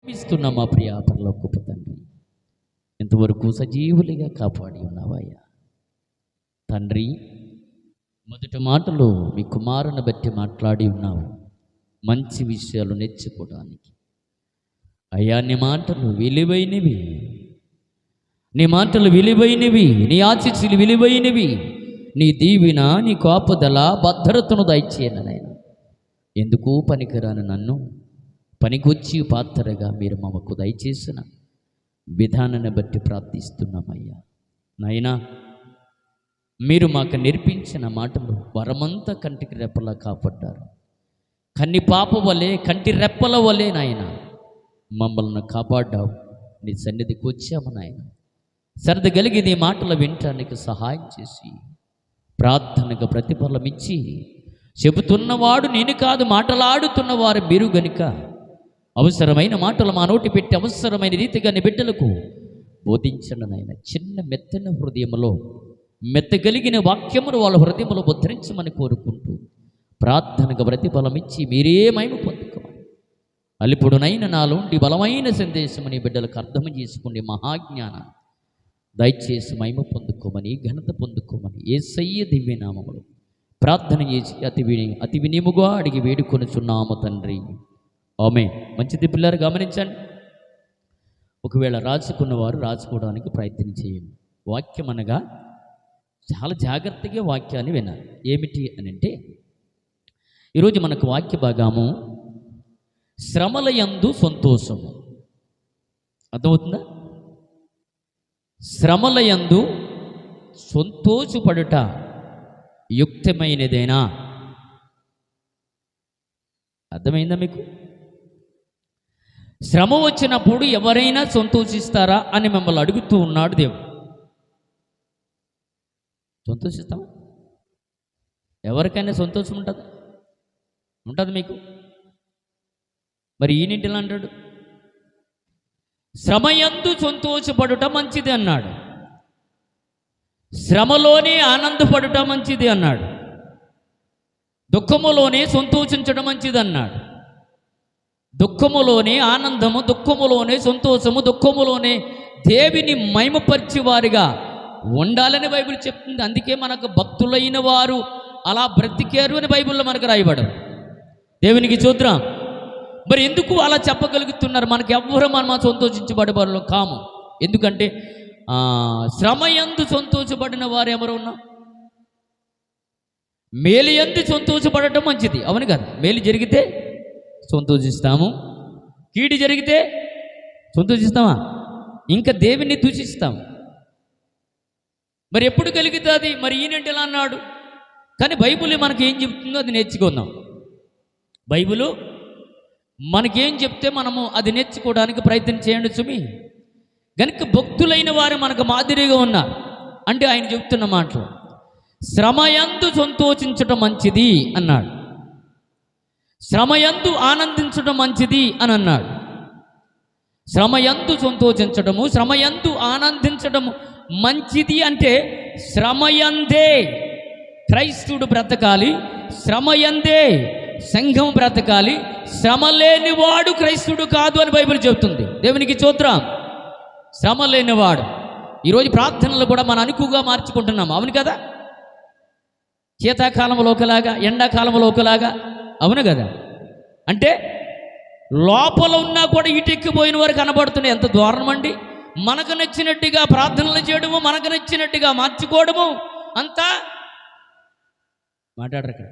ఇస్తున్న మా ప్రియ పరలోకపు తండ్రి, ఇంతవరకు సజీవులుగా కాపాడి ఉన్నావయ్యా తండ్రి. మొదటి మాటలు మీ కుమారుని బట్టి మాట్లాడి ఉన్నావు, మంచి విషయాలు నేర్చుకోవడానికి. అయ్యా నీ మాటలు విలువైనవి, నీ మాటలు విలువైనవి, నీ ఆశీస్సులు విలువైనవి. నీ దీవెన, నీ కాపుదల, భద్రతను దయచేయను నాయన. ఎందుకు పనికిరాను నన్ను పనికొచ్చి పాత్రగా మీరు మమ్మకు దయచేసిన విధానాన్ని బట్టి ప్రార్థిస్తున్నామయ్యా నాయనా. మీరు మాకు నేర్పించిన మాటలు వరమంతా కంటికి రెప్పలా కాపాడ్డారు. కన్ని పాప వలె, కంటి రెప్పల వలె నాయన మమ్మల్ని కాపాడ్డావు. నీ సన్నిధికి వచ్చాము నాయన. సరద కలిగి నీ మాటలు వినటానికి సహాయం చేసి ప్రార్థనకు ప్రతిఫలం ఇచ్చి, చెబుతున్నవాడు నేను కాదు మాటలాడుతున్నవారు మీరు గనుక అవసరమైన మాటలు మా నోటి పెట్టి అవసరమైన రీతిగా నీ బిడ్డలకు బోధించండి నాయన. చిన్న మెత్తని హృదయంలో మెత్తగలిగిన వాక్యమును వాళ్ళ హృదయంలో ముద్రించమని కోరుకుంటూ ప్రార్థనకు ప్రతిఫలం ఇచ్చి మీరే మహిమ పొందుకోమని, అలిపుడునైన నాలోండి బలమైన సందేశం నీ బిడ్డలకు అర్థం చేసుకుని మహాజ్ఞానం దయచేసి మహిమ పొందుకోమని, ఘనత పొందుకోమని యేసయ్య దివ్యనామములో ప్రార్థన చేసి అతి వినియముగా అడిగి వేడుకొనుచున్నాము తండ్రి, ఆమేన్. మంచిది పిల్లలు గమనించండి. ఒకవేళ రాసుకున్నవారు రాసుకోవడానికి ప్రయత్నం చేయండి. వాక్యం అనగా చాలా జాగ్రత్తగా వాక్యాన్ని వినాలి. ఏమిటి అని అంటే, ఈరోజు మనకు వాక్య భాగము శ్రమలయందు సంతోషము. అర్థమవుతుందా? శ్రమలయందు సంతోషపడుట యుక్తమైనదేనా? అర్థమైందా మీకు? శ్రమ వచ్చినప్పుడు ఎవరైనా సంతోషిస్తారా అని మిమ్మల్ని అడుగుతూ ఉన్నాడు దేవుడు. సంతోషిస్తామా? ఎవరికైనా సంతోషం ఉంటుంది? ఉంటుంది మీకు? మరి ఈనింటిలా అంటాడు, శ్రమయందు సంతోషపడుట మంచిది అన్నాడు, శ్రమలోనే ఆనందపడుట మంచిది అన్నాడు, దుఃఖములోనే సంతోషించడం మంచిది అన్నాడు. దుఃఖములోనే ఆనందము, దుఃఖములోనే సంతోషము, దుఃఖములోనే దేవుని మహిమపరిచే వారిగా ఉండాలని బైబిల్ చెప్తుంది. అందుకే మనకు భక్తులైన వారు అలా బ్రతికారు అని బైబిల్లో మనకు రాయబడరు. దేవునికి స్తోత్రం. మరి ఎందుకు అలా చెప్పగలుగుతున్నారు? మనకి ఎవ్వరూ మనం సంతోషించబడే వారు కాము. ఎందుకంటే శ్రమయందు సంతోషపడిన వారు ఎవరు ఉన్నా? మేలు యందు సంతోషపడటం మంచిది, అవును కదా? మేలు జరిగితే సంతోషిస్తాము, కీడు జరిగితే సంతోషిస్తామా? ఇంకా దేవుని దూషిస్తాము. మరి ఎప్పుడు కలుగుతుంది? మరి ఈయనంటే ఎలా అన్నాడు? కానీ బైబిల్ మనకి ఏం చెప్తుందో అది నేర్చుకుందాం. బైబిలు మనకేం చెప్తే మనము అది నేర్చుకోవడానికి ప్రయత్నం చేయండి సుమి. కనుక భక్తులైన వారు మనకు మాదిరిగా ఉన్నారు. అంటే ఆయన చెప్తున్న మాటలు, శ్రమయందు సంతోషించడం మంచిది అన్నాడు, శ్రమయందు ఆనందించడం మంచిది అని అన్నాడు. శ్రమయందు సంతోషించడము, శ్రమయందు ఆనందించడము మంచిది అంటే శ్రమయందే క్రైస్తవుడు బ్రతకాలి, శ్రమయందే సంఘం బ్రతకాలి. శ్రమ లేనివాడు క్రైస్తవుడు కాదు అని బైబిల్ చెబుతుంది. దేవునికి స్తోత్రం. శ్రమ లేనివాడు. ఈరోజు ప్రార్థనలు కూడా మనం అనుకువగా మార్చుకుంటున్నాం, అవును కదా? శీతాకాలంలో ఒకలాగా, ఎండాకాలంలో ఒకలాగా, అవును కదా? అంటే లోపల ఉన్నా కూడా ఇటెక్కిపోయిన వారు కనబడుతున్నాయి. ఎంత దారుణం అండి! మనకు నచ్చినట్టుగా ప్రార్థనలు చేయడము, మనకు నచ్చినట్టుగా మార్చుకోవడము అంతా మాట్లాడరు ఇక్కడ.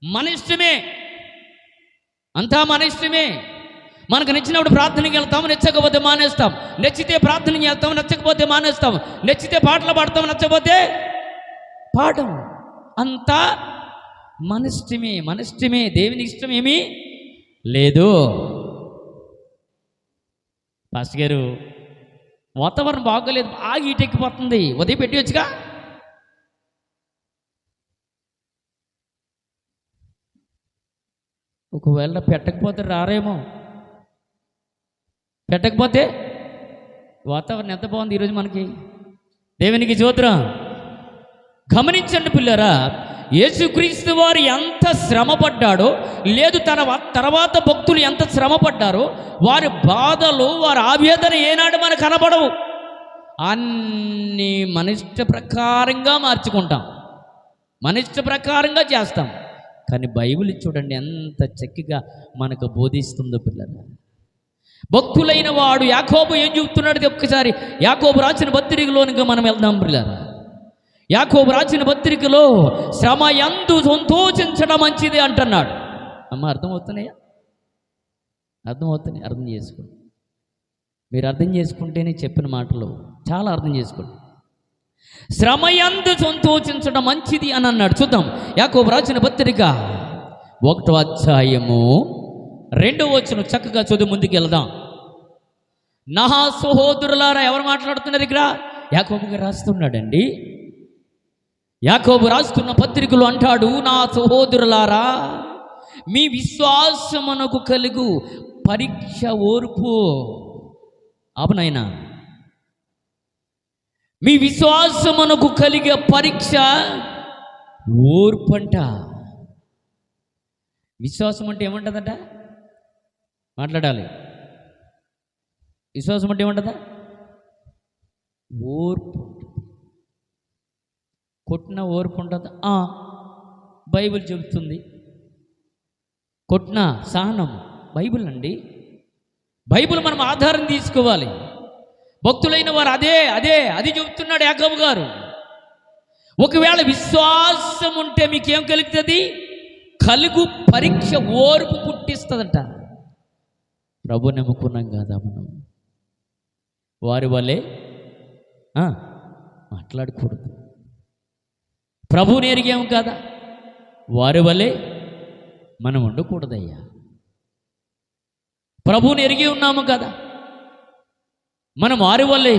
మన ఇష్టమే, అంతా మన ఇష్టమే. మనకు నచ్చినప్పుడు ప్రార్థనకి వెళ్తాము, నచ్చకపోతే మానేస్తాం. నచ్చితే ప్రార్థన చేస్తాము, నచ్చకపోతే మానేస్తాము. నచ్చితే పాటలు పాడతాము, నచ్చకపోతే పాడడం. అంతా మన ఇష్టమే, మన ఇష్టమే. దేవుని ఇష్టం ఏమీ లేదు. పాస్టర్ గారు వాతావరణం బాగోలేదు, బాగా ఈటెక్కిపోతుంది, ఉదయం పెట్టివచ్చుగా. ఒకవేళ పెట్టకపోతే రారేమో. పెట్టకపోతే వాతావరణం ఎంత బాగుంది ఈరోజు మనకి. దేవునికి స్తోత్రం. గమనించండి పిల్లరా, యేసుక్రీస్తు వారు ఎంత శ్రమపడ్డాడో, లేదు తర్వాత భక్తులు ఎంత శ్రమపడ్డారో, వారి బాధలు, వారి ఆవేదన ఏనాడు మనకు కనబడవు. అన్నీ మన ఇష్ట ప్రకారంగా మార్చుకుంటాం, మన ఇష్ట ప్రకారంగా చేస్తాం. కానీ బైబిల్ చూడండి ఎంత చక్కగా మనకు బోధిస్తుందో పిల్లలు. భక్తులైన వాడు యాకోబు ఏం చెబుతున్నాడు ఒక్కసారి యాకోబు రాసిన పత్రికలోనికి మనం వెళ్దాం పిల్లలు. యాకోబు రాసిన పత్రికలో శ్రమ యందు సంతోషించడం మంచిది అంటున్నాడు. అమ్మ అర్థమవుతున్నాయా? అర్థమవుతున్నాయి. అర్థం చేసుకోండి. మీరు అర్థం చేసుకుంటేనే చెప్పిన మాటలు చాలా అర్థం చేసుకోండి. శ్రమ యందు సంతోషించడం మంచిది అని అన్నాడు. చూద్దాం యాకోబు రాసిన పత్రిక 1వ అధ్యాయము 2వ వచనం చక్కగా చదువు ముందుకు వెళ్దాం. నా సహోదరులారా, ఎవరు మాట్లాడుతున్నారు ఇక్కడ? యాకోబు గారు రాస్తున్నాడండి. యాకోబు రాస్తున్న పత్రికలు అంటాడు, నా సహోదరులారా, మీ విశ్వాసమునకు కలుగు పరీక్ష ఓర్పు. అవునైనా, మీ విశ్వాసమునకు కలిగే పరీక్ష ఓర్పు అంట. విశ్వాసం అంటే ఏమంటుందట? మాట్లాడాలి. విశ్వాసం అంటే ఏమంటుందా? ఓర్పు. కొట్టిన ఓర్పు ఉంటుందా? బైబిల్ చెబుతుంది. కొట్టిన సహనం బైబిల్ అండి. బైబిల్ మనం ఆధారం తీసుకోవాలి. భక్తులైన వారు అది చెబుతున్నాడు యాకోబు గారు. ఒకవేళ విశ్వాసం ఉంటే మీకేం కలుగుతుంది? కలుగు పరీక్ష ఓర్పు పుట్టిస్తుందంట. ప్రభు నమ్ముకున్నాం కదా మనం, వారి వల్లే మాట్లాడకూడదు. ప్రభువుని ఎరిగాము కదా, వారి వల్లే మనం ఉండకూడదయ్యా. ప్రభువుని ఎరిగి ఉన్నాము కదా, మనం వారి వల్లే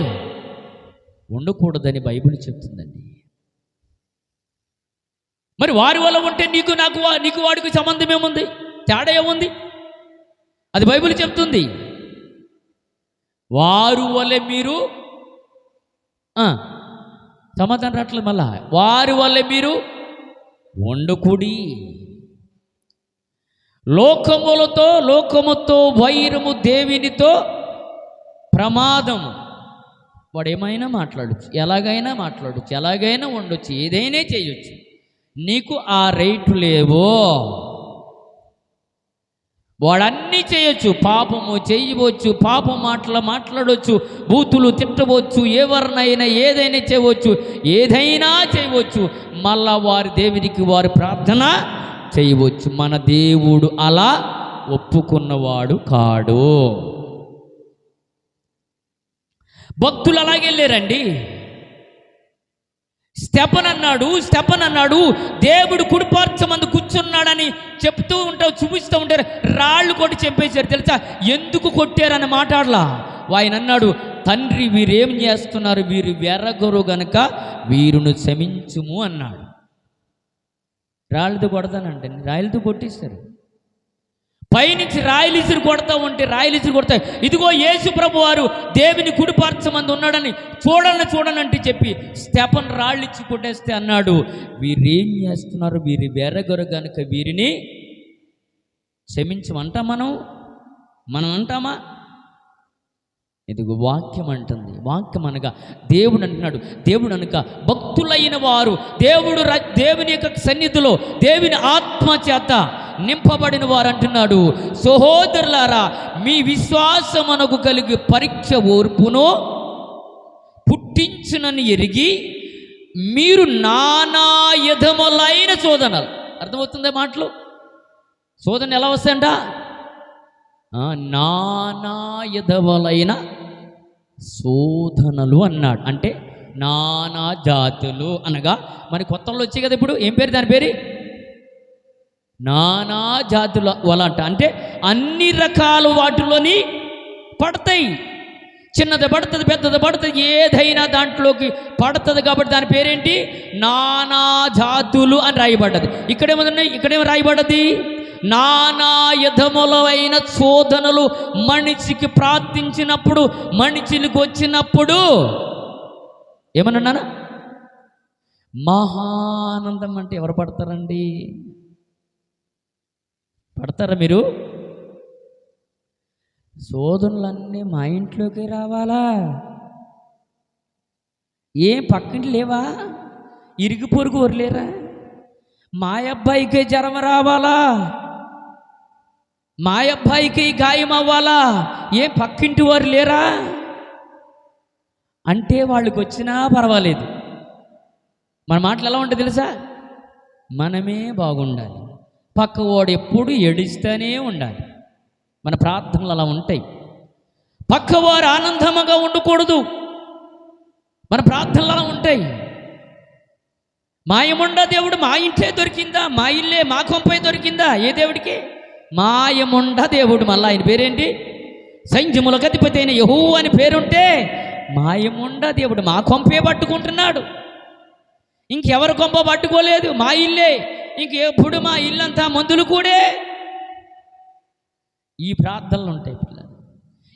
ఉండకూడదని బైబిల్ చెప్తుందండి. మరి వారి వల్ల ఉంటే నీకు వాడికి సంబంధం ఏముంది? తేడా ఏముంది? అది బైబిల్ చెప్తుంది. వారు వల్లే మీరు సమాధానం రావట్లేదు. మళ్ళా వారి వల్లే మీరు వండుకుడి. లోకముతో వైరము, దేవునితో ప్రమాదము. వాడు ఏమైనా మాట్లాడచ్చు, ఎలాగైనా మాట్లాడచ్చు, ఎలాగైనా ఉండొచ్చు, ఏదైనా చేయొచ్చు. నీకు ఆ రైట్ లేవో. వాడన్నీ చేయొచ్చు, పాపము చేయవచ్చు, పాపం మాట్లాడవచ్చు, బూతులు తిట్టవచ్చు, ఎవరినైనా ఏదైనా చేయవచ్చు, ఏదైనా చేయవచ్చు. మళ్ళా వారి దేవునికి వారి ప్రార్థన చేయవచ్చు. మన దేవుడు అలా ఒప్పుకున్నవాడు కాడు. భక్తులు అలాగే వెళ్ళారండి. స్టెఫన్ అన్నాడు దేవుడు కుడిపార్శ్వమందు కూర్చున్నాడని చెప్తూ ఉంటావు, చూపిస్తూ ఉంటారు. రాళ్ళు కొట్టి చంపేశారు. తెలుసా ఎందుకు కొట్టారని మాట్లాడలా. ఆయన అన్నాడు, తండ్రి వీరేం చేస్తున్నారు, వీరు వెర్రగొరు గనుక వీరును క్షమించుము అన్నాడు. రాళ్ళతో కొడతానంటే రాయలతో కొట్టేస్తారు. పైనుంచి రాయలు ఇసురు కొడతా ఉంటే రాయలు ఇసురు కొడతాయి. ఇదిగో యేసు ప్రభు వారు దేవుని కుడిపార్శ్వమందు ఉన్నాడని చూడనంటే చెప్పి స్టెఫన్ రాళ్ళు ఇచ్చి కొట్టేస్తే అన్నాడు, వీరేం చేస్తున్నారు, వీరి వెర్రగొర గనుక వీరిని క్షమించమంటా. మనం అంటామా? ఇదిగో వాక్యం అంటుంది. వాక్యం అనగా దేవుడు అంటున్నాడు. దేవుడు అనగా భక్తులైన వారు దేవుని యొక్క సన్నిధిలో దేవుని ఆత్మ చేత నింపబడిన వారు అంటున్నాడు, సహోదరులారా, మీ విశ్వాసమునకు కలిగి పరీక్ష ఓర్పును పుట్టించునని ఎరిగి మీరు నానా విధములైన శోధనలు. అర్థమవుతుందే మాటలు? శోధన ఎలా వస్తాయంట? నానా విధములైన శోధనలు అన్నాడు. అంటే నానా జాతులు అనగా మరి కొత్తలో వచ్చాయి కదా ఇప్పుడు. ఏం పేరు దాని పేరు? నానా జాతుల వలంట. అంటే అన్ని రకాల వాటిలోని పడతాయి. చిన్నది పడుతుంది, పెద్దది పడుతుంది, ఏదైనా దాంట్లోకి పడుతుంది. కాబట్టి దాని పేరేంటి? నానా జాతులు అని రాయబడ్డది. ఇక్కడేమో రాయబడ్డది నానా విధములైన శోధనలు మనిషికి ప్రార్థించినప్పుడు, మనిషికి వచ్చినప్పుడు ఏమన్నానా? మహానందం అంటే ఎవరు పడతారండి? పడతారా మీరు? శోధనలన్నీ మా ఇంట్లోకి రావాలా? ఏం పక్కింటి లేవా? ఇరుగు పొరుగు వరలేరా? మా అబ్బాయికి జ్వరం రావాలా? మా అబ్బాయికి గాయం అవ్వాలా? ఏ పక్కింటి వారు లేరా? అంటే వాళ్ళకి వచ్చినా పర్వాలేదు. మన మాటలు ఎలా ఉంటాయి తెలుసా? మనమే బాగుండాలి, పక్కవాడు ఎప్పుడు ఏడుస్తూనే ఉండాలి. మన ప్రార్థనలు అలా ఉంటాయి. పక్కవారు ఆనందముగా ఉండకూడదు. మన ప్రార్థనలు అలా ఉంటాయి. మాయముండ దేవుడు మా ఇంట్లో దొరికిందా? మా ఇల్లే మా కొంపై దొరికిందా? ఏ దేవుడికి? మాయముండ దేవుడు. మళ్ళీ ఆయన పేరేంటి? సైన్యములకు అధిపతి అయిన యెహోవా అని పేరుంటే మాయముండ దేవుడు మా కొంపే పట్టుకుంటున్నాడు. ఇంకెవరి కొంప పట్టుకోలేదు, మా ఇల్లే. ఇంకెప్పుడు మా ఇల్లంతా మందులు కూడే. ఈ ప్రార్థనలు ఉంటాయి పిల్లలు.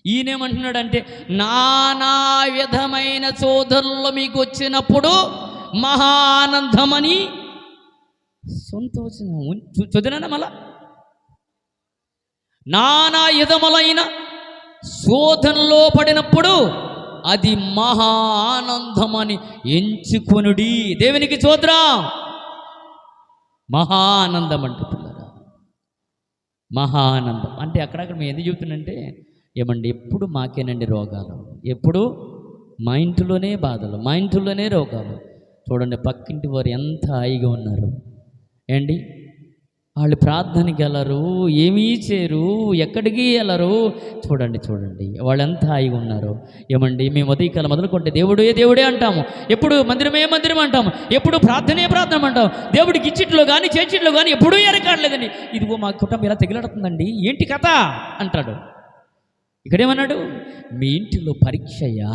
ఈయనేమంటున్నాడంటే, నానా విధమైన శోధనలు మీకు వచ్చినప్పుడు మహానందమని సంతోషం. చదివినా మళ్ళా, నానా విధములైన శోధనలో పడినప్పుడు అది మహా ఆనందమని ఎంచుకొనుడి. దేవునికి స్తోత్రం. మహానందం అంటే పిల్లరా, మహానందం అంటే అక్కడక్కడ మేము ఎందుకు చెబుతున్నంటే, ఏమండి ఎప్పుడు మాకేనండి రోగాలు, ఎప్పుడు మా ఇంట్లోనే బాధలు, మా ఇంట్లోనే రోగాలు. చూడండి పక్కింటి వారు ఎంత హాయిగా ఉన్నారు ఏండి. వాళ్ళు ప్రార్థనకి వెళ్ళరు, ఏమీ చేయరు, ఎక్కడికి వెళ్ళరు. చూడండి చూడండి వాళ్ళు ఎంత హాయిగా ఉన్నారు. ఏమండి మేము ఉదయకాలం మొదలుకుంటే దేవుడే దేవుడే అంటాము, ఎప్పుడు మందిరమే మందిరం అంటాము, ఎప్పుడు ప్రార్థనే ప్రార్థన అంటాము. దేవుడికి ఇచ్చిట్లో కానీ చేచిట్లో కానీ ఎప్పుడూ ఎరకాడలేదండి. ఇదిగో మా కుటుంబం ఇలా తెగిలడుతుందండి, ఏంటి కథ అంటాడు. ఇక్కడేమన్నాడు? మీ ఇంటిలో పరీక్షయా,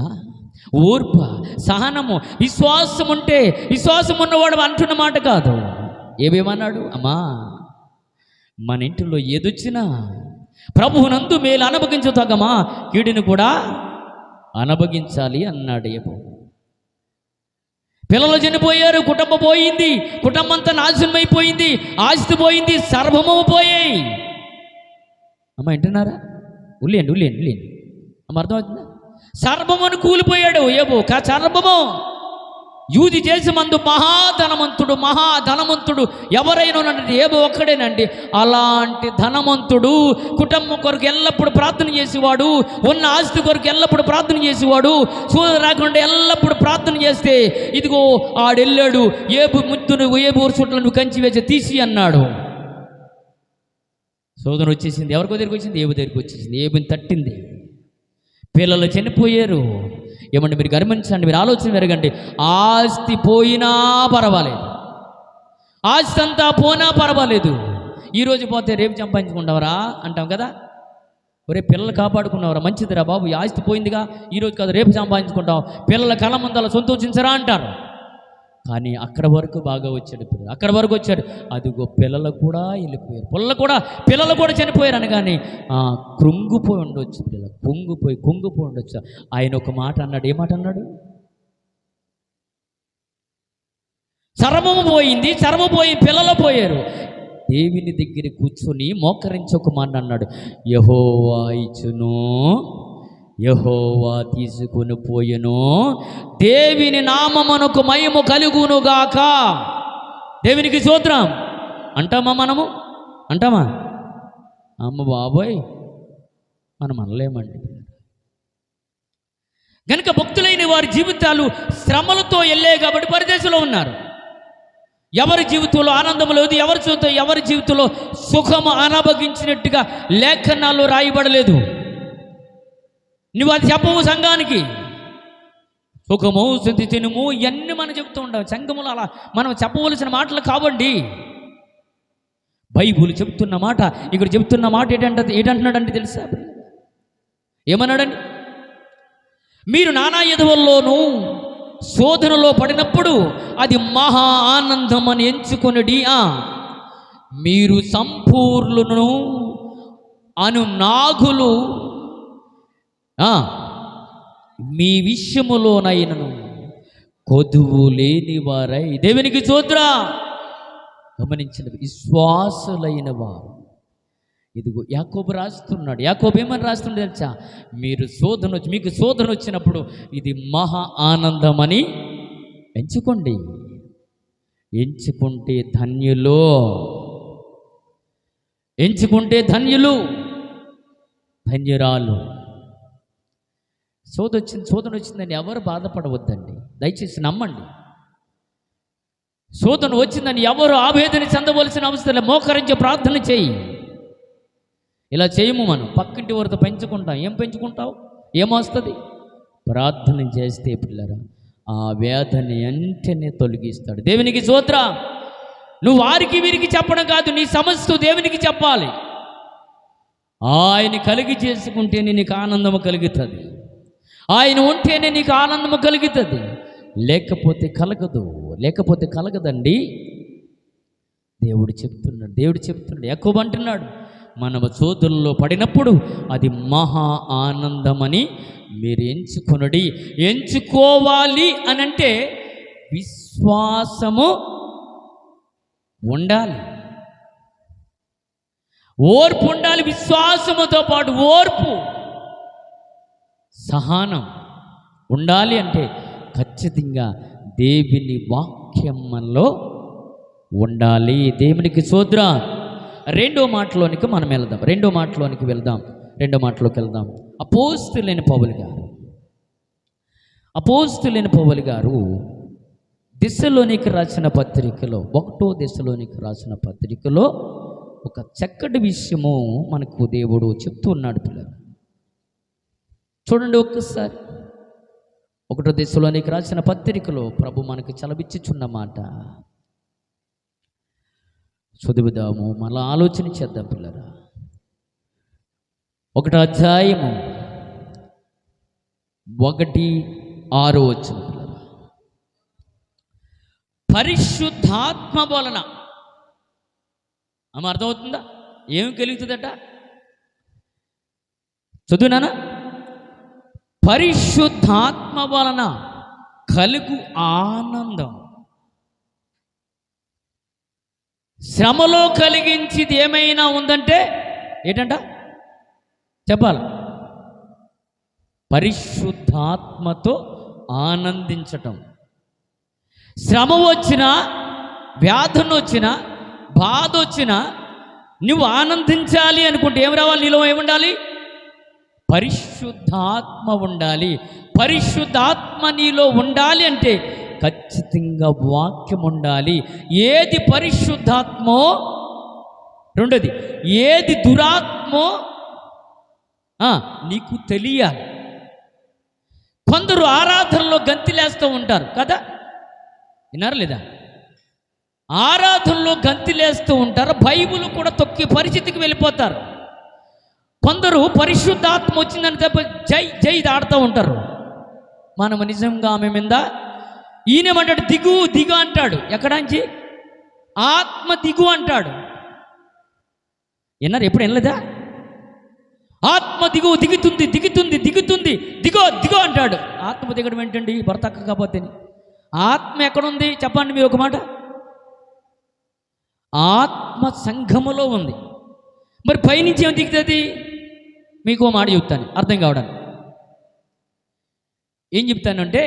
ఓర్ప, సహనము, విశ్వాసం ఉంటే, విశ్వాసం ఉన్నవాడు అంటున్న మాట కాదు. ఏమేమన్నాడు? అమ్మా మన ఇంటిలో ఏదొచ్చినా ప్రభువునందు మేలు అనుభవించతగమా, కీడుని కూడా అనుభవించాలి అన్నాడు. ఏమో పిల్లలు చనిపోయారు, కుటుంబం పోయింది, కుటుంబం అంతా నాశనం అయిపోయింది, ఆస్తి పోయింది, సర్వము పోయాయి. అమ్మ వింటున్నారా? ఉల్లేండి అమ్మ అర్థమవుతుందా? సర్వమును కూలిపోయాడు. ఏమో సర్వము. యూది దేశమందు మహాధనవంతుడు ఎవరైనా ఏమో ఒక్కడేనండి. అలాంటి ధనవంతుడు కుటుంబం కొరకు ఎల్లప్పుడూ ప్రార్థన చేసేవాడు, ఉన్న ఆస్తి కొరకు ఎల్లప్పుడూ ప్రార్థన చేసేవాడు, సూర్యుడు రాకుండా ఎల్లప్పుడూ ప్రార్థన చేస్తే ఇదిగో ఆడెళ్ళాడు, ఏబు ముత్తును ఏబు ఊరుచుట్లను కంచి వేసి తీసి అన్నాడు. సోదరు వచ్చేసింది, ఎవరికో దగ్గరికి వచ్చింది, ఏబు దగ్గరికి వచ్చేసింది, ఏబుని తట్టింది. పిల్లలు చనిపోయారు. ఏమంటే మీరు గమనించండి, మీరు ఆలోచన పెరగండి. ఆస్తి పోయినా పర్వాలేదు, ఆస్తి అంతా పోనా పర్వాలేదు. ఈరోజు పోతే రేపు సంపాదించుకుంటావరా అంటాం కదా. ఒరే పిల్లలు కాపాడుకున్నావరా, మంచిదిరా బాబు, ఈ ఆస్తి పోయిందిగా, ఈరోజు కాదు రేపు సంపాదించుకుంటావు, పిల్లల కళ ముందల సంతోషించరా అంటారు. కానీ అక్కడ వరకు బాగా వచ్చాడు పిల్లలు, అక్కడ వరకు వచ్చాడు. అదిగో పిల్లలు కూడా వెళ్ళిపోయారు, పిల్లలు కూడా చనిపోయారు అనగానే కృంగిపోయి ఉండొచ్చు పిల్లలు, కుంగిపోయి ఉండొచ్చు. ఆయన ఒక మాట అన్నాడు. ఏ మాట అన్నాడు? చర్మము పోయి పిల్లలు పోయారు. దేవుని దగ్గర కూర్చొని మోకరించి ఒక మాట అన్నాడు, యెహోవా ఇచ్చును, యెహోవా తీసుకుని పోయెను, దేవుని నామమునకు మహిమ కలుగునుగాక. దేవునికి స్తోత్రం అంటామా? మనము అంటామా? అమ్మ బాబోయ్ మనం అనలేమండి. కనుక భక్తులైన వారి జీవితాలు శ్రమలతో వెళ్ళే కాబట్టి పరదేశంలో ఉన్నారు. ఎవరి జీవితంలో ఆనందం లేదు, ఎవరి జీవితంలో సుఖము అనుభవించినట్టుగా లేఖనాల్లో రాయబడలేదు. నువ్వు అది చెప్పవు సంఘానికి. సుఖము శుద్ధి తినుము ఇవన్నీ మనం చెప్తూ ఉంటాం సంఘములు. అలా మనం చెప్పవలసిన మాటలు కావండి. బైబుల్ చెప్తున్న మాట, ఇక్కడ చెప్తున్న మాట ఏంటంటున్నాడంటే తెలుసా? ఏమన్నాడండి? మీరు నానా ఎదవల్లోనూ శోధనలో పడినప్పుడు అది మహా ఆనందం అని ఎంచుకొనిడి. మీరు సంపూర్ణులను అను నాగులు మీ విషయములోనైనను కొదువు లేని వారై దేవునికి స్తోత్రం. గమనించిన విశ్వాసులైన వారు. ఇదిగో యాకోబు రాస్తున్నాడు. యాకోబు ఏమని రాస్తుండే తెలుసా? మీకు శోధన వచ్చినప్పుడు ఇది మహా ఆనందమని ఎంచుకోండి. ఎంచుకుంటే ధన్యులు, ధన్యురాలు. శోధన వచ్చిందని ఎవరు బాధపడవద్దండి. దయచేసి నమ్మండి. శోధన వచ్చిందని ఎవరు ఆవేదన చెందవలసిన అవసరం లేదు. మోకరించి ప్రార్థన చేయి. ఇలా చేయము. మనం పక్కింటి వారితో పెంచుకుంటాం. ఏం పెంచుకుంటావు? ఏమొస్తుంది? ప్రార్థన చేస్తే పిల్లరా ఆ వేదన వెంటనే తొలగిస్తాడు. దేవునికి స్తోత్రం. నువ్వు వారికి వీరికి చెప్పడం కాదు, నీ సమస్య దేవునికి చెప్పాలి. ఆయన కలిగి చేసుకుంటేనే నీకు ఆనందము కలుగుతుంది. ఆయన ఉంటేనే నీకు ఆనందము కలుగుతుంది. లేకపోతే కలగదండి. దేవుడు చెప్తున్నాడు. యాకోబు అంటున్నాడు, మనము శోధనలో పడినప్పుడు అది మహా ఆనందమని మీరు ఎంచుకోవాలి అనంటే విశ్వాసము ఉండాలి, ఓర్పు ఉండాలి. విశ్వాసముతో పాటు ఓర్పు, సహనం ఉండాలి. అంటే ఖచ్చితంగా దేవుని వాక్యంలో ఉండాలి. దేవునికి స్తోత్రం. రెండో మాటలోనికి వెళ్దాం. అపోస్తలులైన పౌలు గారు దెస్సలోనికి రాసిన పత్రికలో, 1 దెస్సలోనికి రాసిన పత్రికలో ఒక చక్కటి విషయము మనకు దేవుడు చెప్తూ ఉన్నాడు. పిల్లలు చూడండి ఒక్కసారి. 1 దెస్సలోనికి రాసిన పత్రికలో ప్రభు మనకు చలవిచ్చుచున్న మాట చదువుదాము, మళ్ళీ ఆలోచన చేద్దాం పిల్లరా. 1వ అధ్యాయము 1-6 వచనం పిల్లరా. పరిశుద్ధాత్మ వలన ఆమె అర్థమవుతుందా? ఏమి కలుగుతుందట? చదువునానా? పరిశుద్ధాత్మ వలన కలుగు ఆనందం. శ్రమలో కలిగించేది ఏమైనా ఉందంటే ఏంటంట చెప్పాలి? పరిశుద్ధాత్మతో ఆనందించటం. శ్రమ వచ్చినా, వ్యాధన వచ్చినా, బాధ వచ్చినా నువ్వు ఆనందించాలి అనుకుంటే ఏం రావాలి? నీలో ఏముండాలి? పరిశుద్ధాత్మ ఉండాలి. పరిశుద్ధాత్మ నీలో ఉండాలి అంటే ఖచ్చితంగా వాక్యం ఉండాలి. ఏది పరిశుద్ధాత్మో, రెండోది ఏది దురాత్మో నీకు తెలియాలి. కొందరు ఆరాధనలో గంతిలేస్తూ ఉంటారు కదా, విన్నారా లేదా? ఆరాధనలో గంతిలేస్తూ ఉంటారు, బైబిల్ కూడా తొక్కి పరిస్థితికి వెళ్ళిపోతారు. కొందరు పరిశుద్ధాత్మ వచ్చిందని తప్ప జై జై ఆడుతూ ఉంటారు. మనము నిజంగా ఆమె మీద ఈయనేమంటాడు? దిగు అంటాడు. ఎక్కడానికి? ఆత్మ దిగు అంటాడు. విన్నారు? ఎప్పుడు వినలేదా? ఆత్మ దిగుతుంది దిగో అంటాడు. ఆత్మ దిగడం ఏంటండి? భర్త కాకపోతే ఆత్మ ఎక్కడుంది చెప్పండి మీరు ఒక మాట. ఆత్మ సంఘములో ఉంది. మరి పైనుంచి ఏమి దిగుతుంది? మీకు మాట చెప్తాను అర్థం కావడానికి. ఏం చెప్తానంటే,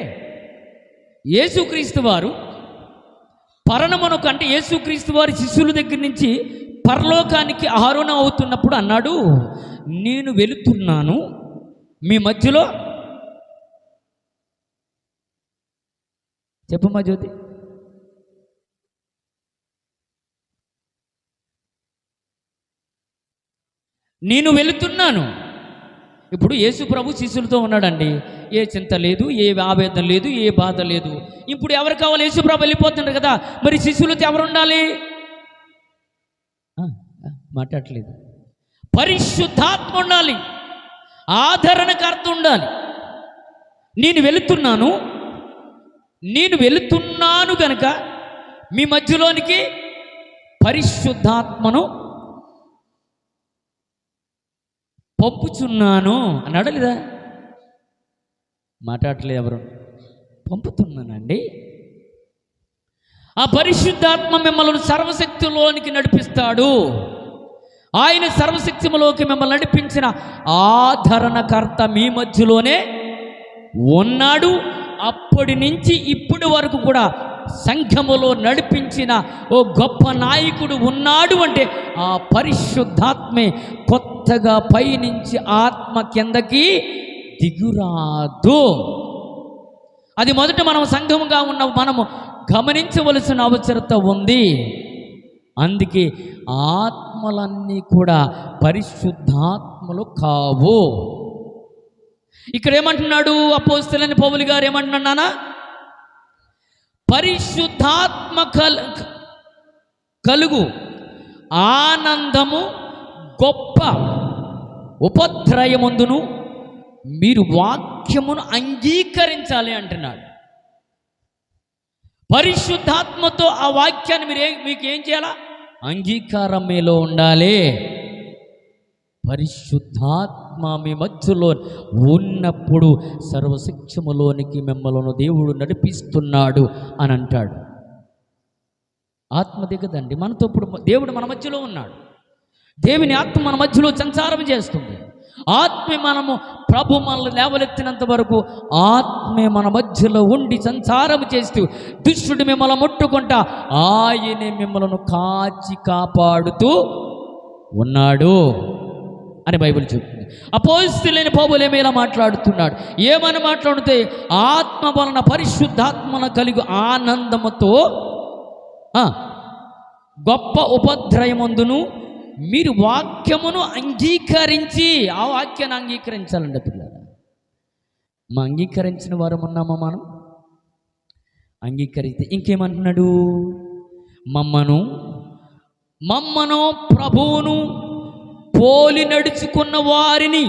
యేసుక్రీస్తు వారు పరనమునకు, అంటే యేసుక్రీస్తు వారి శిష్యుల దగ్గర నుంచి పరలోకానికి ఆరోహణ అవుతున్నప్పుడు అన్నాడు, నేను వెళుతున్నాను మీ మధ్యలో. చెప్పమ్మా జ్యోతి. నేను వెళుతున్నాను. ఇప్పుడు యేసు ప్రభు శిష్యులతో ఉన్నాడండి. ఏ చింత లేదు, ఏ ఆవేదన లేదు, ఏ బాధ లేదు. ఇప్పుడు ఎవరు కావాలి? యేసు ప్రభు వెళ్ళిపోతున్నాడు కదా, మరి శిష్యులతో ఎవరు ఉండాలి? మాట్లాడలేదు. పరిశుద్ధాత్మ ఉండాలి, ఆదరణకర్త ఉండాలి. నేను వెళుతున్నాను కనుక మీ మధ్యలోనికి పరిశుద్ధాత్మను పంపుచున్నాను అన్నాడు లేదా? మాట్లాడలేదు ఎవరు? పంపుతున్నానండి. ఆ పరిశుద్ధాత్మ మిమ్మల్ని సర్వశక్తిలోనికి నడిపిస్తాడు. ఆయన సర్వశక్తిలోకి మిమ్మల్ని నడిపించిన ఆదరణకర్త మీ మధ్యలోనే ఉన్నాడు. అప్పటి నుంచి ఇప్పటి వరకు కూడా సంఘములో నడిపించిన ఓ గొప్ప నాయకుడు ఉన్నాడు అంటే ఆ పరిశుద్ధాత్మే కొత్తగా పైనుంచి ఆత్మ కిందకి దిగురాదు. అది మొదట మనం సంఘముగా ఉన్న మనము గమనించవలసిన అవసరత ఉంది. అందుకే ఆత్మలన్నీ కూడా పరిశుద్ధాత్మలు కావు. ఇక్కడ ఏమంటున్నాడు అపోస్తలుడైన పౌలు గారు? ఏమంటున్నానా? పరిశుద్ధాత్మ కలుగు ఆనందము గొప్ప ఉపద్రయమందును మీరు వాక్యమును అంగీకరించాలి అంటున్నాడు. పరిశుద్ధాత్మతో ఆ వాక్యాన్ని మీకు ఏం చేయాలా? అంగీకారం మీలో ఉండాలి. పరిశుద్ధాత్మ మీ మధ్యలో ఉన్నప్పుడు సర్వశిక్షములోనికి మిమ్మల్ని దేవుడు నడిపిస్తున్నాడు అని అంటాడు. ఆత్మ దిగదండి మనతో. ఇప్పుడు దేవుడు మన మధ్యలో ఉన్నాడు. దేవుని ఆత్మ మన మధ్యలో సంచారం చేస్తుంది. ఆత్మే మనము ప్రభు మనల్ని లేవలెత్తినంత వరకు ఆత్మే మన మధ్యలో ఉండి సంచారం చేస్తూ దుష్టుడు మిమ్మల్ని ముట్టుకుంటా ఆయనే మిమ్మల్ని కాచి కాపాడుతూ ఉన్నాడు అని బైబిల్ చెప్తుంది. అపోస్తలుడైన పౌలు ఏమైనా మాట్లాడుతున్నాడు? ఏమని మాట్లాడితే ఆత్మ వలన పరిశుద్ధాత్మను కలిగి ఆనందముతో గొప్ప ఉపద్రయమందును మీరు వాక్యమును అంగీకరించి, ఆ వాక్యాన్ని అంగీకరించాలండి పిల్లలు. మా అంగీకరించిన వారు ఉన్నామా? మనం అంగీకరిస్తే ఇంకేమంటున్నాడు? మమ్మను ప్రభువును పోలి నడుచుకున్న వారిని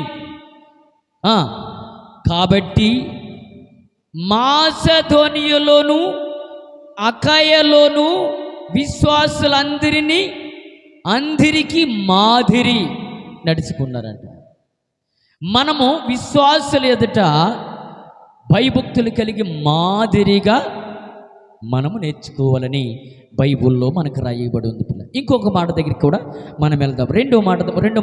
కాబట్టి మాసిదోనియలోను అఖాయలోను విశ్వాసులందరికీ మాదిరి నడుచుకున్నారంట. మనము విశ్వాసులు ఎదుట భయభక్తులు కలిగి మాదిరిగా మనము నేర్చుకోవాలని బైబుల్లో మనకు రాయబడి ఉంది పిల్ల. ఇంకొక మాట దగ్గరికి కూడా మనం వెళ్దాం. రెండో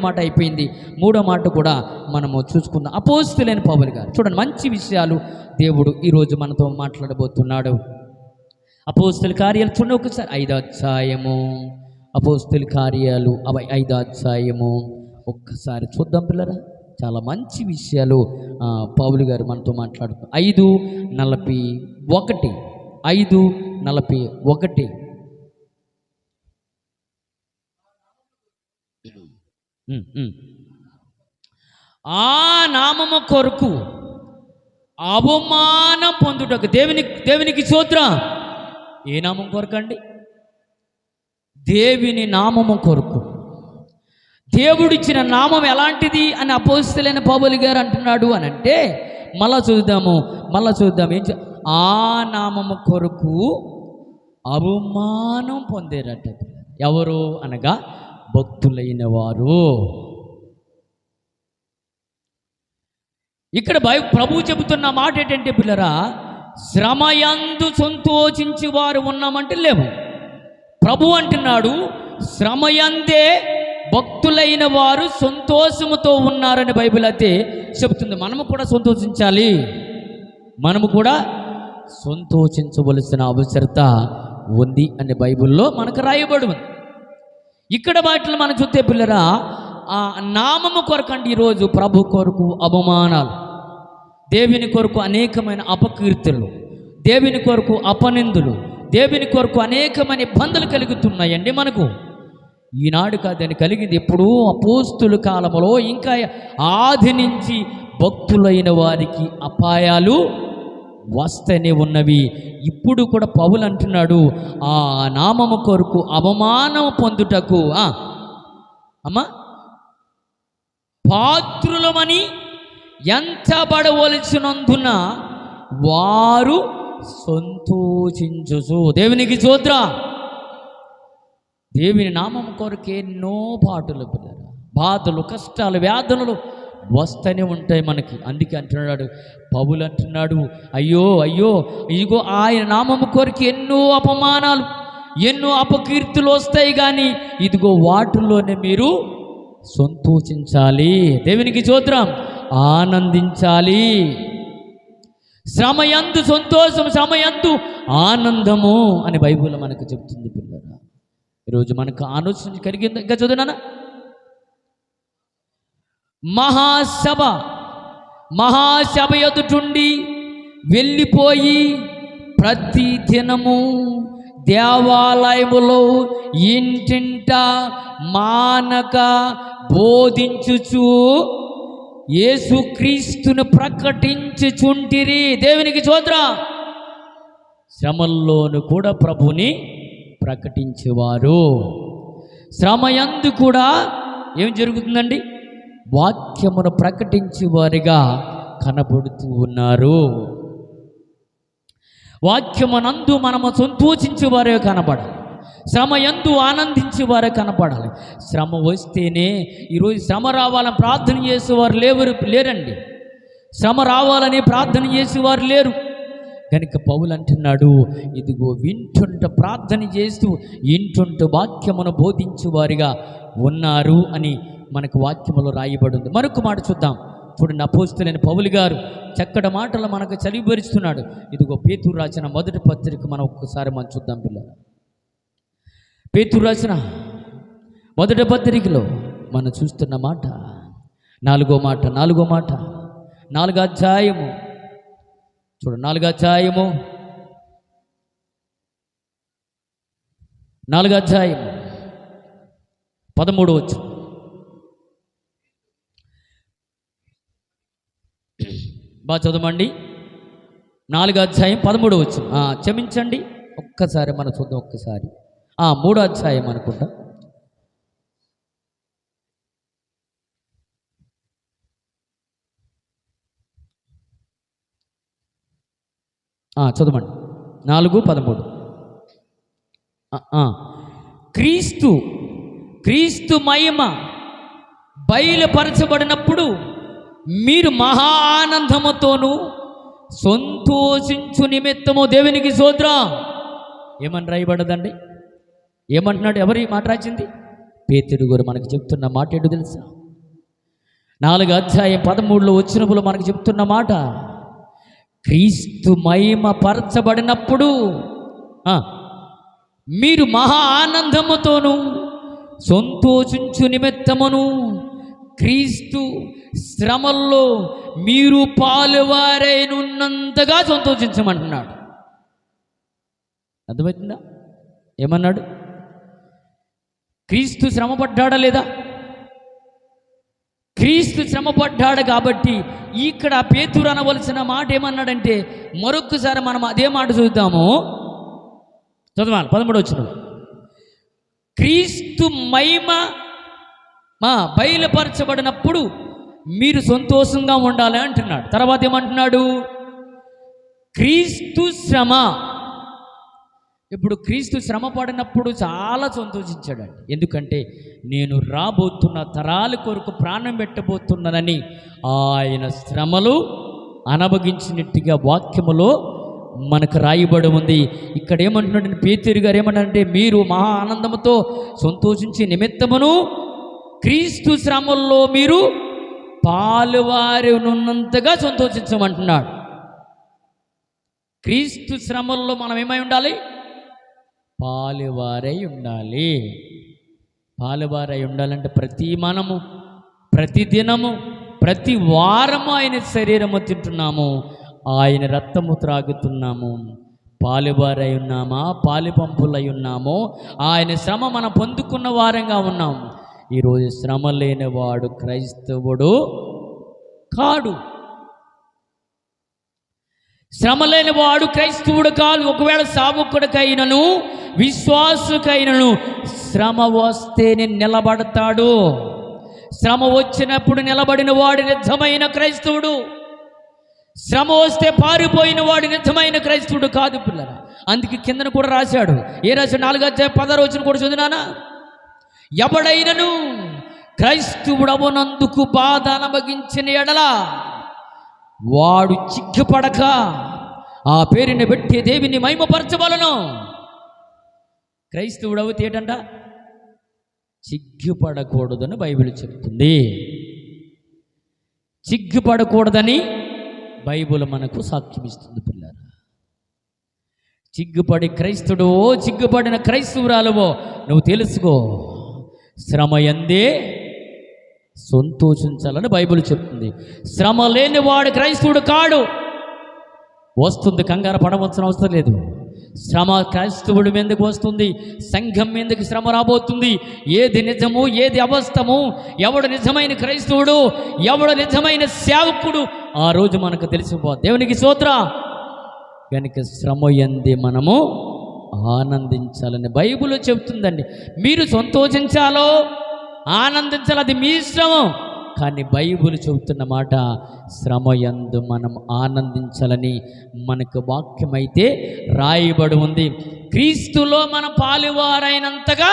మాట అయిపోయింది. మూడో మాట కూడా మనము చూసుకుందాం. అపోస్తలుడైన పౌలు గారు చూడండి, మంచి విషయాలు దేవుడు ఈరోజు మనతో మాట్లాడబోతున్నాడు. అపోస్తల కార్యాలు చూడండి ఒకసారి 5వ అధ్యాయము. అపోస్తల కార్యాలు 5వ అధ్యాయము ఒక్కసారి చూద్దాం పిల్లరా. చాలా మంచి విషయాలు పౌలు గారు మనతో మాట్లాడుతున్నారు. 5:41 5:41 ఆ నామము కొరకు అవమానం పొందుటకు దేవునికి స్తోత్రం. ఏ నామం కొరకు అండి? దేవుని నామము కొరకు. దేవుడిచ్చిన నామం ఎలాంటిది అని అపోస్తలుడైన పౌలు గారు అంటున్నాడు అని అంటే మళ్ళా చూద్దాం ఆ నామము కొరకు అవమానం పొందేరట. ఎవరు అనగా భక్తులైన వారు. ఇక్కడ ప్రభు చెబుతున్న మాట ఏంటంటే పిల్లరా, శ్రమయందు సంతోషించి వారు ఉన్నామంటే లేవు. ప్రభు అంటున్నాడు శ్రమయందే భక్తులైన వారు సంతోషముతో ఉన్నారని బైబిల్ అయితే చెబుతుంది. మనము కూడా సంతోషించాలి. మనము కూడా సంతోషించవలసిన అవసరత ఉంది అని బైబిల్లో మనకు రాయబడి ఉంది. ఇక్కడ వాటిలో మనం చూస్తే పిల్లరా, ఆ నామము కొరకండి ఈరోజు ప్రభు కొరకు అవమానాలు, దేవుని కొరకు అనేకమైన అపకీర్తులు, దేవుని కొరకు అపనిందులు, దేవుని కొరకు అనేకమైన ఇబ్బందులు కలుగుతున్నాయండి మనకు. ఈనాడు కాదని కలిగింది ఎప్పుడూ అపోస్తుల కాలంలో, ఇంకా ఆది నుంచి భక్తులైన వారికి అపాయాలు వస్తూనే ఉన్నవి. ఇప్పుడు కూడా పౌలు అంటున్నాడు ఆ నామము కొరకు అవమానం పొందుటకు పాత్రులమని ఎంచబడవలసినందున వారు సంతోషించుచు. దేవునికి స్తోత్రం. దేవుని నామం కొరకు ఎన్నో బాధలు, కష్టాలు, వ్యాధులు వస్తూనే ఉంటాయి మనకి. అందుకే అంటున్నాడు పౌలు, అంటున్నాడు అయ్యో అయ్యో ఇదిగో ఆయన నామము కొరకు ఎన్నో అపమానాలు, ఎన్నో అపకీర్తులు వస్తాయి, కానీ ఇదిగో వాటిల్లోనే మీరు సంతోషించాలి. దేవునికి స్తోత్రం. ఆనందించాలి. శ్రమయందు సంతోషం, శ్రమయందు ఆనందము అని బైబిల్ మనకు చెప్తుంది. పిల్లరా, ఈరోజు మనకు ఆలోచన కలిగింది. ఇంకా చదువునా, మహాసభ ఎదుటుండి వెళ్ళిపోయి ప్రతి దినము దేవాలయములో ఇంటింట మానక బోధించుచు యేసుక్రీస్తును ప్రకటించుచుంటిరి. దేవునికి స్తోత్రం. శ్రమల్లోను కూడా ప్రభుని ప్రకటించేవారు. శ్రమయందు కూడా ఏం జరుగుతుందండి? వాక్యమును ప్రకటించేవారిగా కనబడుతూ ఉన్నారు. వాక్యమునందు మనము సంతోషించేవారే కనబడాలి. శ్రమయందు ఆనందించేవారే కనపడాలి. శ్రమ వస్తేనే, ఈరోజు శ్రమ రావాలని ప్రార్థన చేసేవారు లేరండి. శ్రమ రావాలని ప్రార్థన చేసేవారు లేరు. కనుక పౌలు అంటున్నాడు, ఇదిగో వింటుంట ప్రార్థన చేస్తూ ఇంటుంట వాక్యమును బోధించేవారిగా ఉన్నారు అని మనకు వాక్యములో రాయబడి ఉంది. మరొక మాట చూద్దాం. చూడండి, అపోస్తలుడైన పౌలు గారు చక్కటి మాటలు మనకు చలిబరుస్తున్నాడు. ఇదిగో పేతురు రాసిన మొదటి పత్రిక మనం ఒక్కసారి మనం చూద్దాం పిల్లలు. పేతురు రాసిన మొదటి పత్రికలో మనం చూస్తున్న మాట, నాలుగో మాట 4వ అధ్యాయము చూడండి, 4వ అధ్యాయము 13వ వచనం. బాగా చదవండి. 4వ అధ్యాయం 13వ వచనం. క్షమించండి, ఒక్కసారి మనం చూద్దాం. ఒక్కసారి 3వ అధ్యాయం అనుకుంటా. చదవండి. 4:13. క్రీస్తు మహిమ బయలుపరచబడినప్పుడు మీరు మహా ఆనందముతోనూ సంతోషించు నిమిత్తము. దేవునికి స్తోత్రం. ఏమని రాయబడదండి? ఏమంటున్నాడు? ఎవరి మాట రాసింది? పేతురు గారు మనకు చెప్తున్న మాట ఏంటో తెలుసా? 4వ అధ్యాయం 13లో వచ్చినప్పుడు మనకు చెప్తున్న మాట, క్రీస్తు మహిమ పరచబడినప్పుడు మీరు మహా ఆనందముతోనూ సంతోషించు నిమిత్తమును క్రీస్తు శ్రమల్లో మీరు పాలువారైనంతగా సంతోషించమంటున్నాడు. అర్థమవుతుందా? ఏమన్నాడు? క్రీస్తు శ్రమపడ్డాడా లేదా? క్రీస్తు శ్రమపడ్డాడు. కాబట్టి ఇక్కడ పేతురు అనవలసిన మాట ఏమన్నాడంటే, మరొకసారి మనం అదే మాట చూద్దాము. చదవాలి 13వ వచనం. క్రీస్తు మహిమ బయలుపరచబడినప్పుడు మీరు సంతోషంగా ఉండాలి అంటున్నాడు. తర్వాత ఏమంటున్నాడు? క్రీస్తు శ్రమ. ఇప్పుడు క్రీస్తు శ్రమ పడినప్పుడు చాలా సంతోషించాడండి. ఎందుకంటే నేను రాబోతున్న తరాల కొరకు ప్రాణం పెట్టబోతున్నానని ఆయన శ్రమలు అనుభవించినట్టుగా వాక్యములో మనకు రాయబడి ఉంది. ఇక్కడ ఏమంటున్నాడు పేతురు గారు? ఏమన్నాడంటే, మీరు మహా ఆనందముతో సంతోషించే నిమిత్తమును క్రీస్తు శ్రమల్లో మీరు పాలువారి ఉన్నంతగా సంతోషించమంటున్నాడు. క్రీస్తు శ్రమల్లో మనం ఏమై ఉండాలి? పాలువారై ఉండాలి. పాలువారై ఉండాలంటే ప్రతి దినము ప్రతి వారము ఆయన శరీరము తింటున్నాము, ఆయన రక్తము త్రాగుతున్నాము, పాలువారై ఉన్నామా, పాలుపంపులై ఉన్నామో, ఆయన శ్రమ మనం పొందుకున్న వారంగా ఉన్నాము. ఈరోజు శ్రమ లేనివాడు క్రైస్తవుడు కాడు. శ్రమ లేనివాడు క్రైస్తవుడు కాదు. ఒకవేళ సావుకుడికైనను విశ్వాసుకైనను శ్రమ వస్తేనే నిలబడతాడు. శ్రమ వచ్చినప్పుడు నిలబడిన వాడు నిజమైన క్రైస్తవుడు. శ్రమ వస్తే పారిపోయిన వాడు నిజమైన క్రైస్తవుడు కాదు పిల్లరా. అందుకే కిందన కూడా రాశాడు. ఏ రాశాడు? 4వ అధ్యాయం 16వ వచనం కూడా చదివినానా? ఎవడైనను క్రైస్తవుడవనందుకు బాధ అనుభవించిన ఎడల వాడు చిక్కుపడక ఆ పేరుని బట్టి దేవుని మహిమపరచవలను. క్రైస్తవుడవు తేటంట చిగ్గుపడకూడదని బైబిల్ చెప్తుంది. చిగ్గుపడకూడదని బైబిల్ మనకు సాక్ష్యం ఇస్తుంది. పిల్లరా, చిగ్గుపడి క్రైస్తుడో చిగ్గుపడిన క్రైస్తవురాలువో నువ్వు తెలుసుకో, శ్రమ యందే సంతోషించాలని బైబిల్ చెప్తుంది. శ్రమ లేని వాడు క్రైస్తవుడు కాడు. వస్తుంది, కంగారు పడవలసిన అవసరం లేదు. శ్రమ క్రైస్తవుడి మీదకు వస్తుంది, సంఘం మీదకి శ్రమ రాబోతుంది. ఏది నిజము, ఏది అబద్ధము, ఎవడు నిజమైన క్రైస్తవుడు, ఎవడు నిజమైన సేవకుడు, ఆ రోజు మనకు తెలిసిపో. దేవునికి స్తోత్రం. కనుక శ్రమ యందే మనము ఆనందించాలని బైబిల్ చెబుతుందండి. మీరు సంతోషించాలో ఆనందించాలి, అది మీ శ్రమం. కానీ బైబిల్ చెబుతున్న మాట శ్రమ యందు మనం ఆనందించాలని మనకు వాక్యమైతే రాయబడి ఉంది. క్రీస్తులో మన పాలువారైనంతగా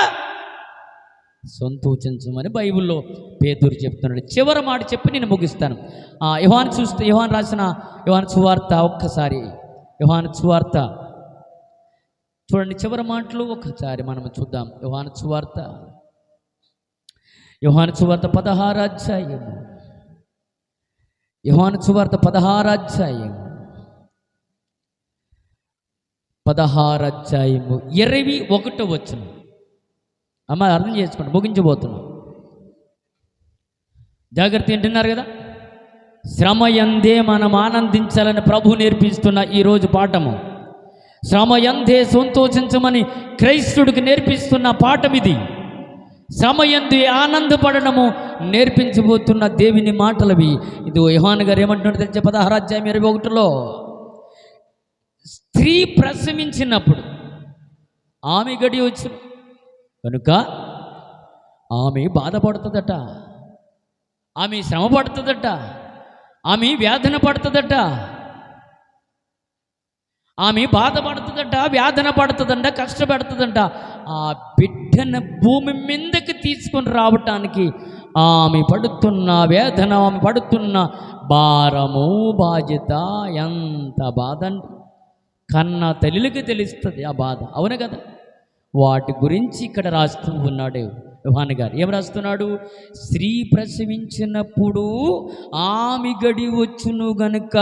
సంతోషించమని బైబిల్లో పేతురు చెప్తున్నాడు. చివరి మాట చెప్పి నేను ముగిస్తాను. యోహాను రాసిన యోహాను సువార్త, ఒక్కసారి యోహాను సువార్త చూడండి, చివరి మాటలు ఒకసారి మనం చూద్దాం. యోహాను సువార్త 16వ అధ్యాయము, యోహాను సువార్త 16వ అధ్యాయము 21వ వచనం. అమ్మ అర్థం చేసుకోండి, ముగించబోతున్నాం. జాగ్రత్త వింటున్నారు కదా. శ్రమ యందే మనం ఆనందించాలని ప్రభు నేర్పిస్తున్న ఈరోజు పాఠము. శ్రమ యందే సంతోషించమని క్రైస్తుడికి నేర్పిస్తున్న పాఠం ఇది. శ్రమ యందు ఆనందపడడము నేర్పించబోతున్న దేవుని మాటలవి. ఇది యోహాను గారు ఏమంటున్నాడు తెలిసే 16వ అధ్యాయం 21లో, స్త్రీ ప్రసవించినప్పుడు ఆమె గడి వచ్చి కనుక ఆమె బాధపడుతుందట, ఆమె శ్రమ పడుతుందట, ఆమె వేదన పడుతుందట, ఆమె బాధపడుతుందట, వేదన పడుతుందంట, కష్టపడుతుందంట. ఆ బిడ్డను భూమి మీదకి తీసుకొని రావటానికి ఆమె పడుతున్న వేదన, ఆమె పడుతున్న భారము, బాధ్యత ఎంత బాధ అండి. కన్న తల్లికి తెలుస్తుంది ఆ బాధ, అవును కదా. వాటి గురించి ఇక్కడ రాస్తూ ఉన్నాడు యోహాను గారు. ఏం రాస్తున్నాడు? స్త్రీ ప్రసవించినప్పుడు ఆమె గడి వచ్చును గనుక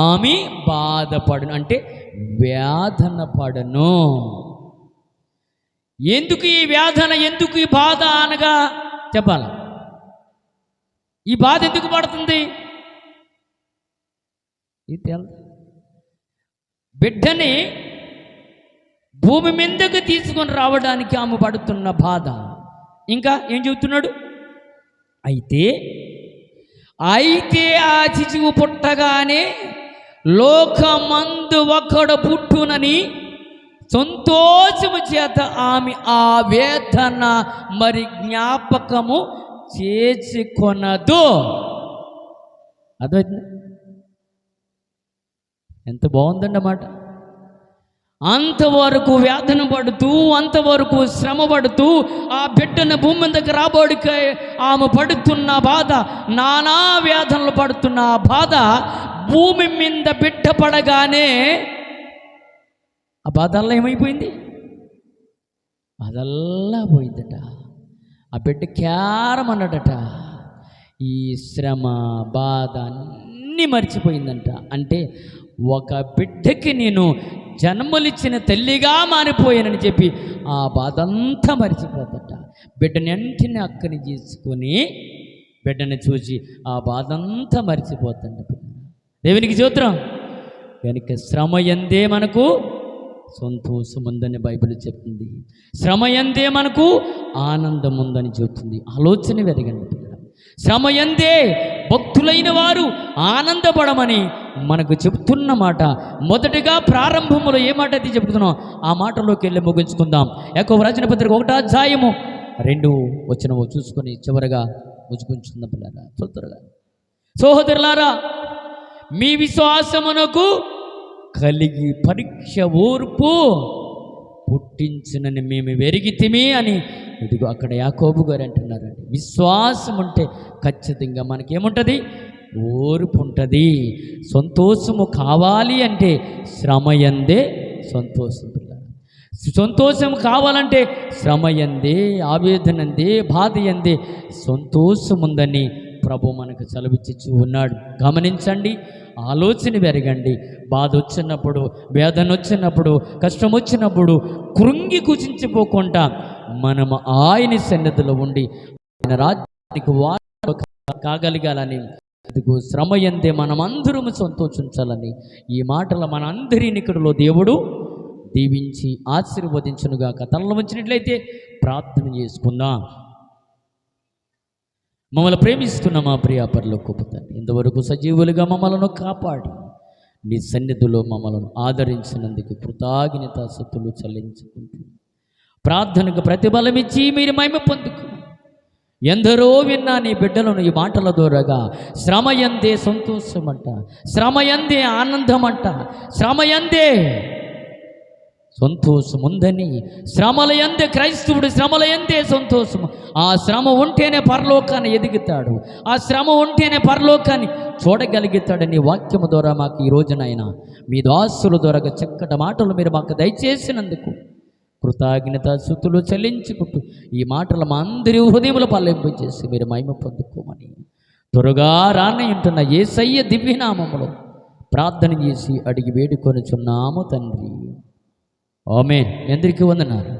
ఆమె బాధపడును, అంటే వేదన పడను. ఎందుకు ఈ వేదన, ఎందుకు ఈ బాధ అనగా చెప్పాలి. ఈ బాధ ఎందుకు పడుతుంది? బిడ్డని భూమి మీదకు తీసుకొని రావడానికి ఆమె పడుతున్న బాధ. ఇంకా ఏం చెబుతున్నాడు? అయితే ఆ శిశువు పుట్టగానే లోకమందు ఒకడు పుట్టునని సంతోషము చేత ఆమె ఆ వేదన మరి జ్ఞాపకము చేసుకొనదు. అర్థమైంది? ఎంత బాగుందన్నమాట. అంతవరకు వేదన పడుతూ, అంతవరకు శ్రమ పడుతూ, ఆ బిడ్డను భూమి మీదకి రాబోడికి ఆమె పడుతున్న బాధ, నానా వేదనలు పడుతున్న ఆ బాధ భూమి మీద బిడ్డ పడగానే ఆ బాధల్లా ఏమైపోయింది? బాధల్లా పోయిందట. ఆ బిడ్డ క్యారమన్నాడట. ఈ శ్రమ, బాధ అన్నీ మర్చిపోయిందంట. అంటే ఒక బిడ్డకి నేను జన్మలిచ్చిన తల్లిగా మారిపోయానని చెప్పి ఆ బాధ అంతా మర్చిపోద్దట. బిడ్డని వెంటనే అక్కని చేసుకొని బిడ్డని చూసి ఆ బాధ అంతా మర్చిపోద్దంట. దేవునికి స్తోత్రం. కనుక శ్రమ యందే మనకు సంతోషం ఉందని బైబిల్ చెప్తుంది. శ్రమ యందే మనకు ఆనందం ఉందని చెబుతుంది. ఆలోచన వెదగండి. శ్రమ యందే భక్తులైన వారు ఆనందపడమని మనకు చెబుతున్న మాట. మొదటిగా ప్రారంభంలో ఏ మాట అయితే చెబుతున్నాం ఆ మాటలోకి వెళ్ళి ముగించుకుందాం. యాకోబు రాసిన పత్రిక 1వ అధ్యాయము 2వ వచనము చూసుకొని చివరగా ముగించుకుందాం. పిల్లరా, త్వరగా సహోదరులారా, మీ విశ్వాసమునకు కలిగి పరీక్ష ఓర్పు పుట్టించునని మేము వెరిగితిమి అని ఇదిగో అక్కడ యాకోబు గారు అంటున్నారండి, విశ్వాసం ఉంటే ఖచ్చితంగా మనకేముంటుంది? ఓర్పు ఉంటుంది. సంతోషము కావాలి అంటే శ్రమయందే సంతోషం. సంతోషం కావాలంటే శ్రమయందే, ఆవేదనందే, బాధ ఎందే సంతోషం ఉందని ప్రభు మనకు సెలవిచ్చి ఉన్నాడు. గమనించండి, ఆలోచన పెరగండి. బాధ వచ్చినప్పుడు, వేదన వచ్చినప్పుడు, కష్టం వచ్చినప్పుడు కృంగి కుచించిపోకుండా మనము ఆయన సన్నిధిలో ఉండి ఆయన రాజ్యానికి వారసులు కాగలగాలని, ఇదిగో శ్రమ ఎందే మనమందరము సంతోషించాలని ఈ మాటలు మన అందరి నికడలో దేవుడు దీవించి ఆశీర్వదించునుగాక. తనలో ఉంచినట్లయితే ప్రార్థన చేసుకుందాం. మమ్మల్ని ప్రేమిస్తున్న మా ప్రియ పరలోకపు తండ్రి, ఇంతవరకు సజీవులుగా మమ్మలను కాపాడి నీ సన్నిధిలో మమ్మలను ఆదరించినందుకు కృతజ్ఞతాస్తుతులు చెల్లించుకుంటూ ప్రార్థనకు ప్రతిఫలమిచ్చి మీరు మహిమ పొందుకు. ఎందరో విన్నా నీ బిడ్డలను ఈ మాటల ద్వారాగా శ్రమయందే సంతోషమంట, శ్రమయందే ఆనందమంట, శ్రమయందే సంతోషం ఉందని, శ్రమల యందే క్రైస్తవుడు శ్రమల యందే సంతోషము. ఆ శ్రమ ఉంటేనే పరలోకాన్ని ఎదుగుతాడు, ఆ శ్రమ ఉంటేనే పరలోకాన్ని చూడగలుగుతాడని వాక్యము ద్వారా మాకు ఈ రోజునైనా మీ దాసుల ద్వారా చక్కటి మాటలు మీరు మాకు దయచేసినందుకు కృతజ్ఞతాస్తుతులు చెల్లించుకుంటూ ఈ మాటలు మా అందరి హృదయములు పల్లింపచేసి మీరు మహిమ పొందుకోమని త్వరగా రానయ్యుంటున్న యేసయ్య దివ్యనామములో ప్రార్థన చేసి అడిగి వేడుకొనుచున్నాము తండ్రి. ఆమేన్. అందరికీ వందనాలు.